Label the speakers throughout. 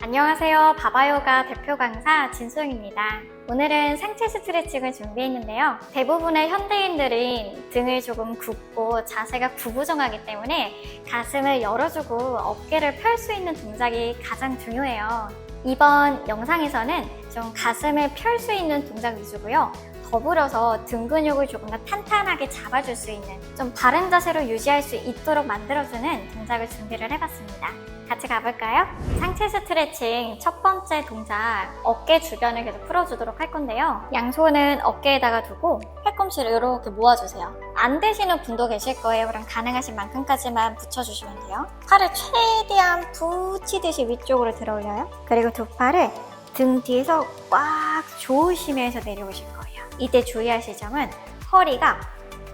Speaker 1: 안녕하세요. 바바요가 대표 강사 진소영입니다. 오늘은 상체 스트레칭을 준비했는데요. 대부분의 현대인들은 등을 조금 굽고 자세가 구부정하기 때문에 가슴을 열어주고 어깨를 펼 수 있는 동작이 가장 중요해요. 이번 영상에서는 좀 가슴을 펼 수 있는 동작 위주고요. 더불어서 등 근육을 조금 더 탄탄하게 잡아줄 수 있는 좀 바른 자세로 유지할 수 있도록 만들어주는 동작을 준비를 해봤습니다. 같이 가볼까요? 상체 스트레칭 첫 번째 동작, 어깨 주변을 계속 풀어주도록 할 건데요. 양손은 어깨에다가 두고 팔꿈치를 이렇게 모아주세요. 안 되시는 분도 계실 거예요. 그럼 가능하신 만큼까지만 붙여주시면 돼요. 팔을 최대한 붙이듯이 위쪽으로 들어 올려요. 그리고 두 팔을 등 뒤에서 꽉 조으시면서 내려오실 거예요. 이때 주의하실 점은 허리가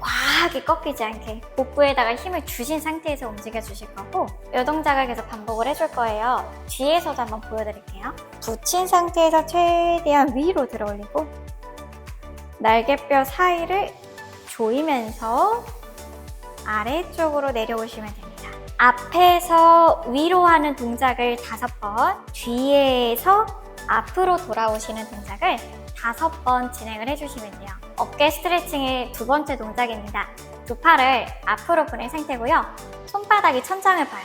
Speaker 1: 과하게 꺾이지 않게 복부에다가 힘을 주신 상태에서 움직여 주실 거고, 이 동작을 계속 반복을 해줄 거예요. 뒤에서도 한번 보여드릴게요. 붙인 상태에서 최대한 위로 들어 올리고 날개뼈 사이를 조이면서 아래쪽으로 내려오시면 됩니다. 앞에서 위로 하는 동작을 5번, 뒤에서 앞으로 돌아오시는 동작을 5번 진행을 해주시면 돼요. 어깨 스트레칭의 두 번째 동작입니다. 두 팔을 앞으로 보낸 상태고요. 손바닥이 천장을 봐요.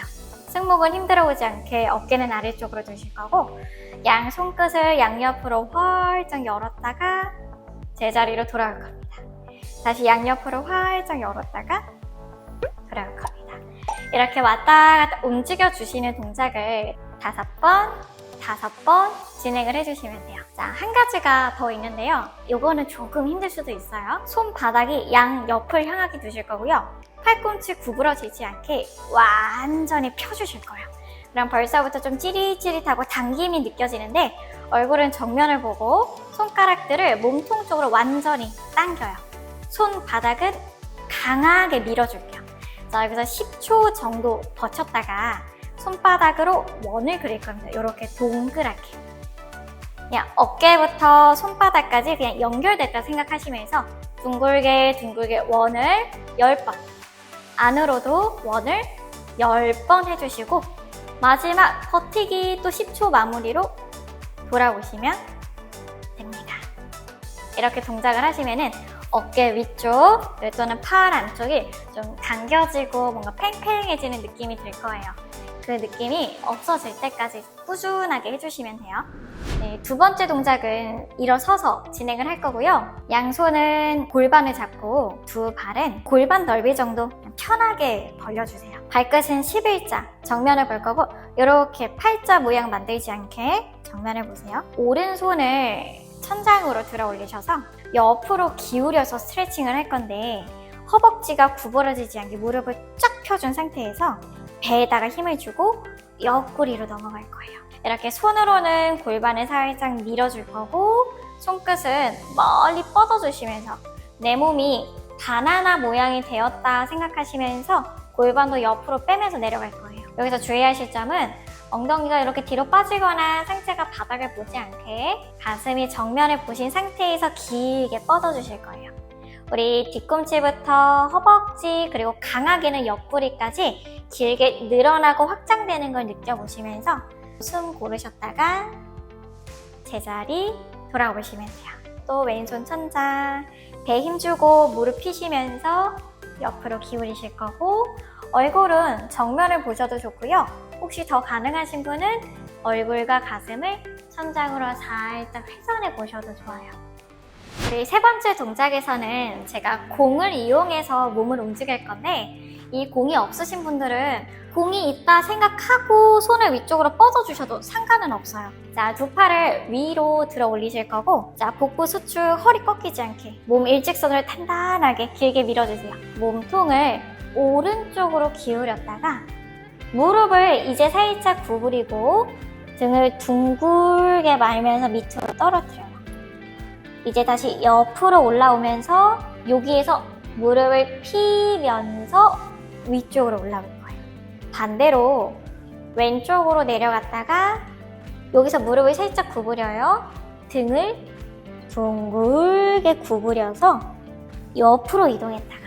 Speaker 1: 승모근 힘들어오지 않게 어깨는 아래쪽으로 두실 거고, 양 손끝을 양옆으로 활짝 열었다가 제자리로 돌아올 겁니다. 다시 양옆으로 활짝 열었다가 돌아올 겁니다. 이렇게 왔다 갔다 움직여 주시는 동작을 5번 진행을 해주시면 돼요. 자, 한 가지가 더 있는데요. 이거는 조금 힘들 수도 있어요. 손바닥이 양옆을 향하게 두실 거고요. 팔꿈치 구부러지지 않게 완전히 펴주실 거예요. 그럼 벌써부터 좀 찌릿찌릿하고 당김이 느껴지는데, 얼굴은 정면을 보고 손가락들을 몸통 쪽으로 완전히 당겨요. 손바닥은 강하게 밀어줄게요. 자, 여기서 10초 정도 버텼다가 손바닥으로 원을 그릴 겁니다. 이렇게 동그랗게. 그냥 어깨부터 손바닥까지 그냥 연결됐다 생각하시면서 둥글게 원을 10번, 안으로도 원을 10번 해주시고, 마지막 버티기 또 10초 마무리로 돌아오시면 됩니다. 이렇게 동작을 하시면은 어깨 위쪽 또는 팔 안쪽이 좀 당겨지고 뭔가 팽팽해지는 느낌이 들 거예요. 그 느낌이 없어질 때까지 꾸준하게 해주시면 돼요. 네, 두 번째 동작은 일어서서 진행을 할 거고요. 양손은 골반을 잡고 두 발은 골반 넓이 정도 편하게 벌려주세요. 발끝은 11자, 정면을 볼 거고, 이렇게 팔자 모양 만들지 않게 정면을 보세요. 오른손을 천장으로 들어 올리셔서 옆으로 기울여서 스트레칭을 할 건데, 허벅지가 구부러지지 않게 무릎을 쫙 펴준 상태에서 배에다가 힘을 주고 옆구리로 넘어갈 거예요. 이렇게 손으로는 골반을 살짝 밀어줄 거고, 손끝은 멀리 뻗어주시면서 내 몸이 바나나 모양이 되었다 생각하시면서 골반도 옆으로 빼면서 내려갈 거예요. 여기서 주의하실 점은 엉덩이가 이렇게 뒤로 빠지거나 상체가 바닥을 보지 않게 가슴이 정면을 보신 상태에서 길게 뻗어주실 거예요. 우리 뒤꿈치부터 허벅지, 그리고 강하게는 옆구리까지 길게 늘어나고 확장되는 걸 느껴보시면서 숨 고르셨다가 제자리 돌아오시면 돼요. 또 왼손 천장, 배 힘주고 무릎 펴시면서 옆으로 기울이실 거고, 얼굴은 정면을 보셔도 좋고요. 혹시 더 가능하신 분은 얼굴과 가슴을 천장으로 살짝 회전해 보셔도 좋아요. 우리 세 번째 동작에서는 제가 공을 이용해서 몸을 움직일 건데, 이 공이 없으신 분들은 공이 있다 생각하고 손을 위쪽으로 뻗어주셔도 상관은 없어요. 자, 두 팔을 위로 들어 올리실 거고, 자, 복부 수축, 허리 꺾이지 않게 몸 일직선으로 단단하게 길게 밀어주세요. 몸통을 오른쪽으로 기울였다가 무릎을 이제 살짝 구부리고 등을 둥글게 말면서 밑으로 떨어뜨려요. 이제 다시 옆으로 올라오면서 여기에서 무릎을 피면서 위쪽으로 올라올 거예요. 반대로 왼쪽으로 내려갔다가 여기서 무릎을 살짝 구부려요. 등을 둥글게 구부려서 옆으로 이동했다가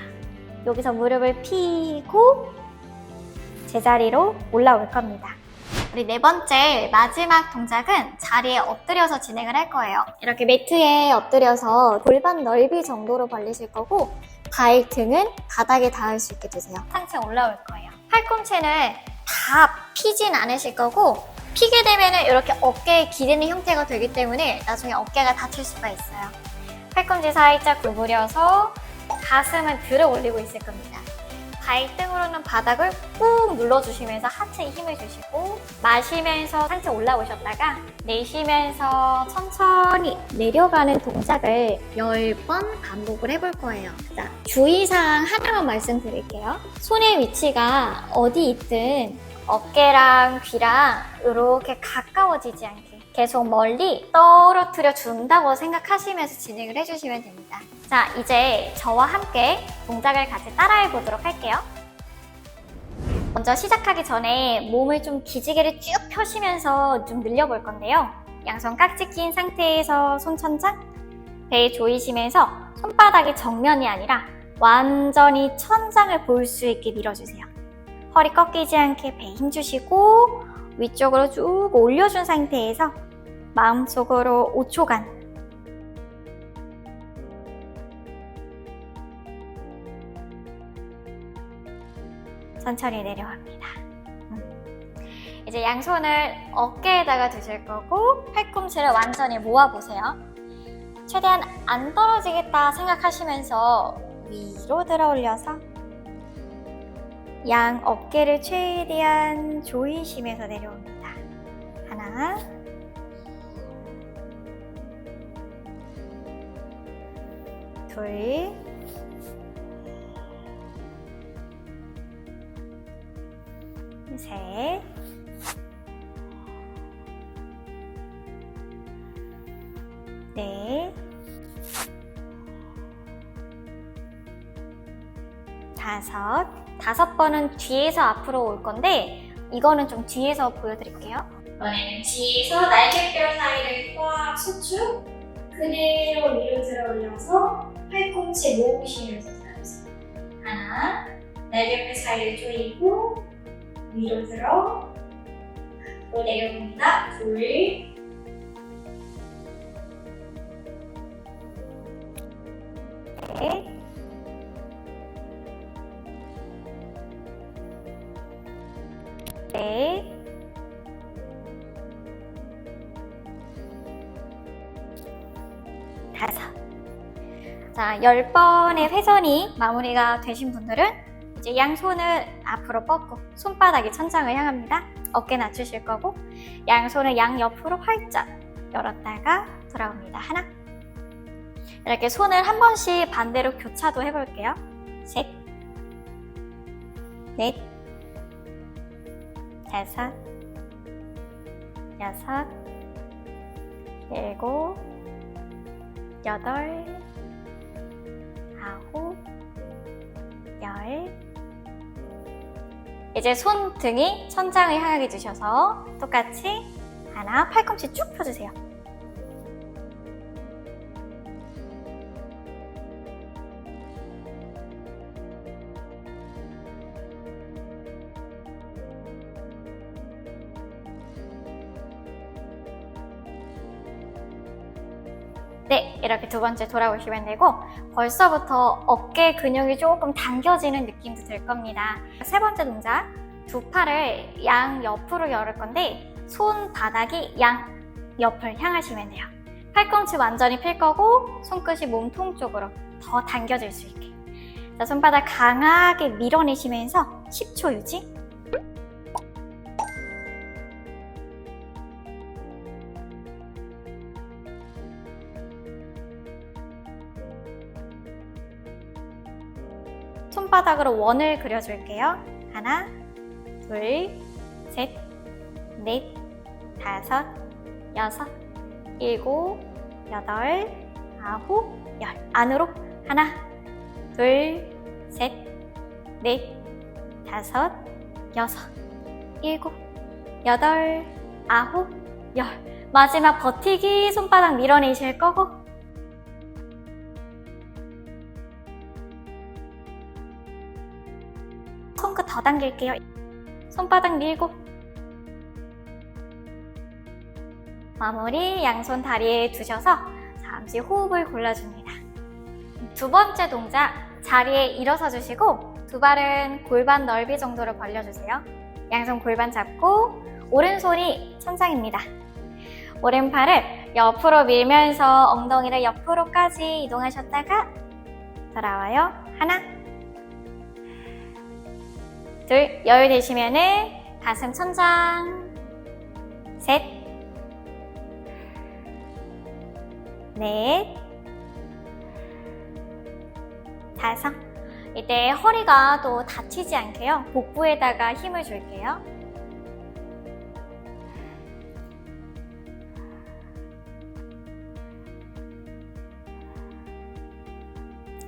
Speaker 1: 여기서 무릎을 펴고 제자리로 올라올 겁니다. 우리 네 번째 마지막 동작은 자리에 엎드려서 진행을 할 거예요. 이렇게 매트에 엎드려서 골반 넓이 정도로 벌리실 거고 발등은 바닥에 닿을 수 있게 두세요. 상체 올라올 거예요. 팔꿈치는 다 피진 않으실 거고 피게 되면 이렇게 어깨에 기대는 형태가 되기 때문에 나중에 어깨가 다칠 수가 있어요. 팔꿈치 살짝 구부려서 가슴은 들어 올리고 있을 겁니다. 발등으로는 바닥을 꾹 눌러주시면서 하체에 힘을 주시고 마시면서 상체 올라오셨다가 내쉬면서 천천히 내려가는 동작을 10번 반복을 해볼 거예요. 자, 주의사항 하나만 말씀드릴게요. 손의 위치가 어디 있든 어깨랑 귀랑 이렇게 가까워지지 않게 계속 멀리 떨어뜨려 준다고 생각하시면서 진행을 해주시면 됩니다. 자, 이제 저와 함께 동작을 같이 따라해 보도록 할게요. 먼저 시작하기 전에 몸을 좀 기지개를 쭉 펴시면서 좀 늘려볼 건데요. 양손 깍지 낀 상태에서 손천장, 배 조이시면서 손바닥이 정면이 아니라 완전히 천장을 볼 수 있게 밀어주세요. 허리 꺾이지 않게 배에 힘주시고 위쪽으로 쭉 올려준 상태에서 마음속으로 5초간 천천히 내려갑니다. 이제 양손을 어깨에다가 두실 거고 팔꿈치를 완전히 모아보세요. 최대한 안 떨어지겠다 생각하시면서 위로 들어 올려서 양 어깨를 최대한 조이시면서 내려옵니다. 하나, 둘, 셋, 넷, 다섯 번은 뒤에서 앞으로 올 건데 이거는 좀 뒤에서 보여드릴게요. 이번에는 뒤에서 날개뼈 사이를 꽉 수축 그대로 위로 들어 올려서 팔꿈치 모으시면서 들어주세요. 하나, 날개뼈 사이를 조이고 위로 들어 또 내려옵니다. 둘, 넷, 넷, 다섯. 자, 10번의 회전이 마무리가 되신 분들은 이제 양손을 앞으로 뻗고 손바닥이 천장을 향합니다. 어깨 낮추실 거고 양손을 양옆으로 활짝 열었다가 돌아옵니다. 하나. 이렇게 손을 한 번씩 반대로 교차도 해볼게요. 셋, 넷, 다섯, 여섯, 일곱, 여덟, 아홉, 열. 이제 손등이 천장을 향하게 두셔서 똑같이 하나, 팔꿈치 쭉 펴주세요. 네, 이렇게 두 번째 돌아오시면 되고 벌써부터 어깨 근육이 조금 당겨지는 느낌도 들 겁니다. 세 번째 동작, 두 팔을 양 옆으로 열을 건데 손바닥이 양 옆을 향하시면 돼요. 팔꿈치 완전히 필 거고 손끝이 몸통 쪽으로 더 당겨질 수 있게. 자, 손바닥 강하게 밀어내시면서 10초 유지. 손바닥으로 원을 그려줄게요. 하나, 둘, 셋, 넷, 다섯, 여섯, 일곱, 여덟, 아홉, 열. 안으로 하나, 둘, 셋, 넷, 다섯, 여섯, 일곱, 여덟, 아홉, 열. 마지막 버티기 손바닥 밀어내실 거고 손끝 더 당길게요. 손바닥 밀고 마무리 양손 다리에 두셔서 잠시 호흡을 골라줍니다. 두 번째 동작, 자리에 일어서 주시고 두 발은 골반 넓이 정도로 벌려주세요. 양손 골반 잡고 오른손이 천장입니다. 오른팔을 옆으로 밀면서 엉덩이를 옆으로까지 이동하셨다가 돌아와요. 하나, 둘, 여유 되시면은 가슴 천장, 셋, 넷, 다섯. 이때 허리가 또 다치지 않게요. 복부에다가 힘을 줄게요.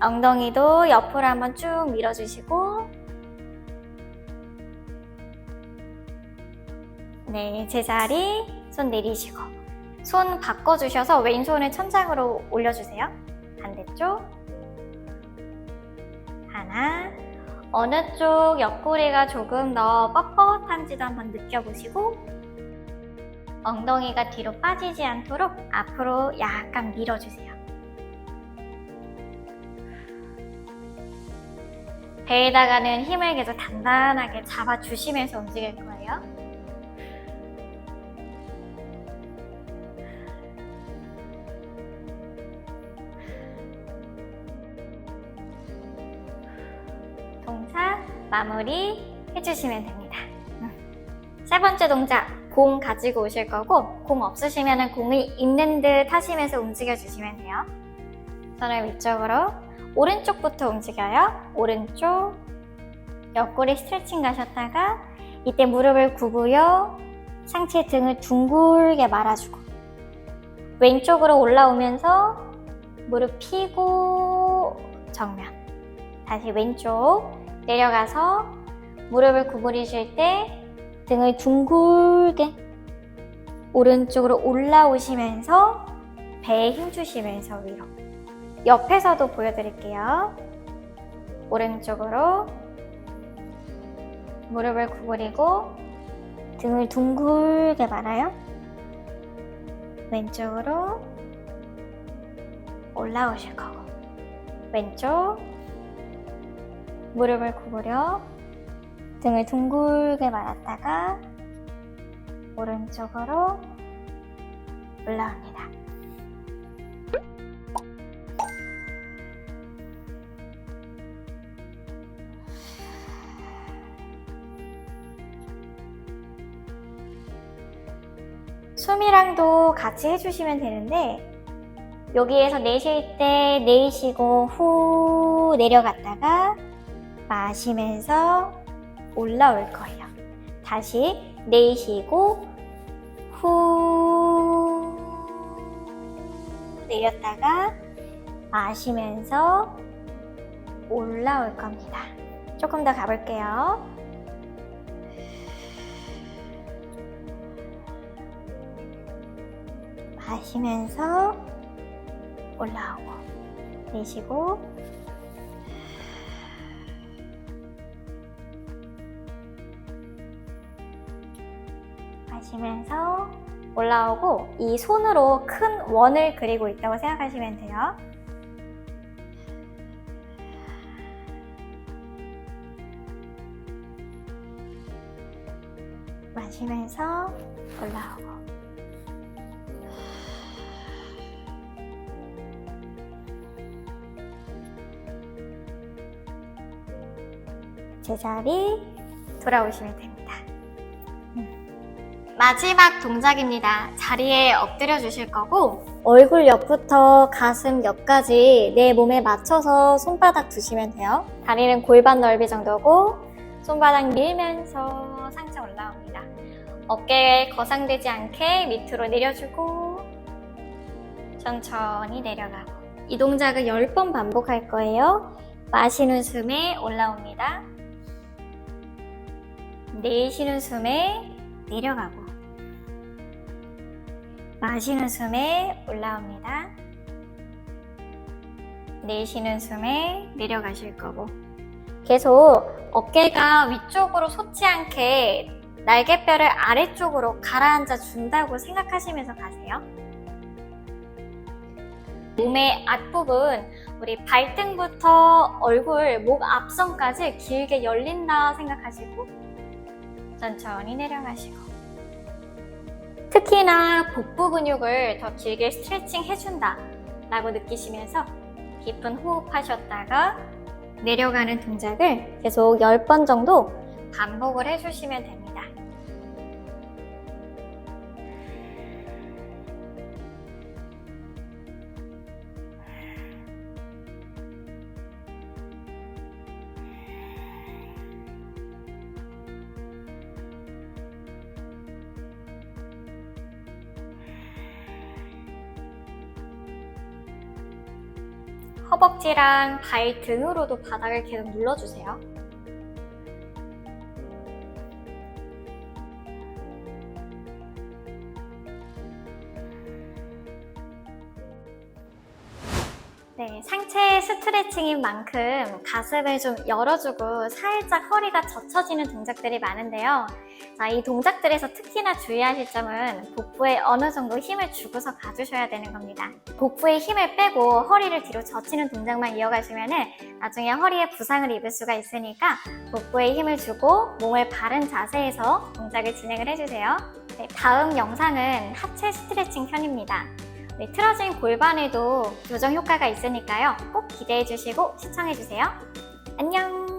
Speaker 1: 엉덩이도 옆으로 한번 쭉 밀어주시고, 네, 제자리 손 내리시고 손 바꿔주셔서 왼손을 천장으로 올려주세요. 반대쪽 하나, 어느 쪽 옆구리가 조금 더 뻣뻣한지도 한번 느껴보시고 엉덩이가 뒤로 빠지지 않도록 앞으로 약간 밀어주세요. 배에다가는 힘을 계속 단단하게 잡아주시면서 움직일 거예요. 동작 마무리 해주시면 됩니다. 세 번째 동작, 공 가지고 오실 거고 공 없으시면 공이 있는 듯 하시면서 움직여 주시면 돼요. 손을 위쪽으로 오른쪽부터 움직여요. 오른쪽 옆구리 스트레칭 가셨다가 이때 무릎을 굽으려 상체 등을 둥글게 말아주고 왼쪽으로 올라오면서 무릎 펴고 정면, 다시 왼쪽 내려가서 무릎을 구부리실 때 등을 둥글게 오른쪽으로 올라오시면서 배에 힘 주시면서 위로. 옆에서도 보여드릴게요. 오른쪽으로 무릎을 구부리고 등을 둥글게 말아요. 왼쪽으로 올라오실 거고 왼쪽 무릎을 구부려 등을 둥글게 말았다가 오른쪽으로 올라옵니다. 숨이랑도 같이 해주시면 되는데 여기에서 내쉴 때 내쉬고 후 내려갔다가 마시면서 올라올 거예요. 다시 내쉬고 후 내렸다가 마시면서 올라올 겁니다. 조금 더 가볼게요. 마시면서 올라오고 내쉬고 마시면서 올라오고 이 손으로 큰 원을 그리고 있다고 생각하시면 돼요. 마시면서 올라오고 제자리 돌아오시면 됩니다. 마지막 동작입니다. 자리에 엎드려 주실 거고 얼굴 옆부터 가슴 옆까지 내 몸에 맞춰서 손바닥 두시면 돼요. 다리는 골반 넓이 정도고 손바닥 밀면서 상체 올라옵니다. 어깨 거상되지 않게 밑으로 내려주고 천천히 내려가고 이 동작을 10번 반복할 거예요. 마시는 숨에 올라옵니다. 내쉬는 숨에 내려가고 마시는 숨에 올라옵니다. 내쉬는 숨에 내려가실 거고 계속 어깨가 위쪽으로 솟지 않게 날개뼈를 아래쪽으로 가라앉아 준다고 생각하시면서 가세요. 몸의 앞부분, 우리 발등부터 얼굴, 목 앞선까지 길게 열린다 생각하시고 천천히 내려가시고, 특히나 복부 근육을 더 길게 스트레칭 해준다 라고 느끼시면서 깊은 호흡하셨다가 내려가는 동작을 계속 10번 정도 반복을 해주시면 됩니다. 허벅지랑 발 등으로도 바닥을 계속 눌러주세요. 네, 상체 스트레칭인 만큼 가슴을 좀 열어주고 살짝 허리가 젖혀지는 동작들이 많은데요. 자, 이 동작들에서 특히나 주의하실 점은 복부에 어느 정도 힘을 주고서 가주셔야 되는 겁니다. 복부에 힘을 빼고 허리를 뒤로 젖히는 동작만 이어가시면 나중에 허리에 부상을 입을 수가 있으니까 복부에 힘을 주고 몸을 바른 자세에서 동작을 진행을 해주세요. 네, 다음 영상은 하체 스트레칭 편입니다. 틀어진 골반에도 교정 효과가 있으니까요. 꼭 기대해 주시고 시청해 주세요. 안녕!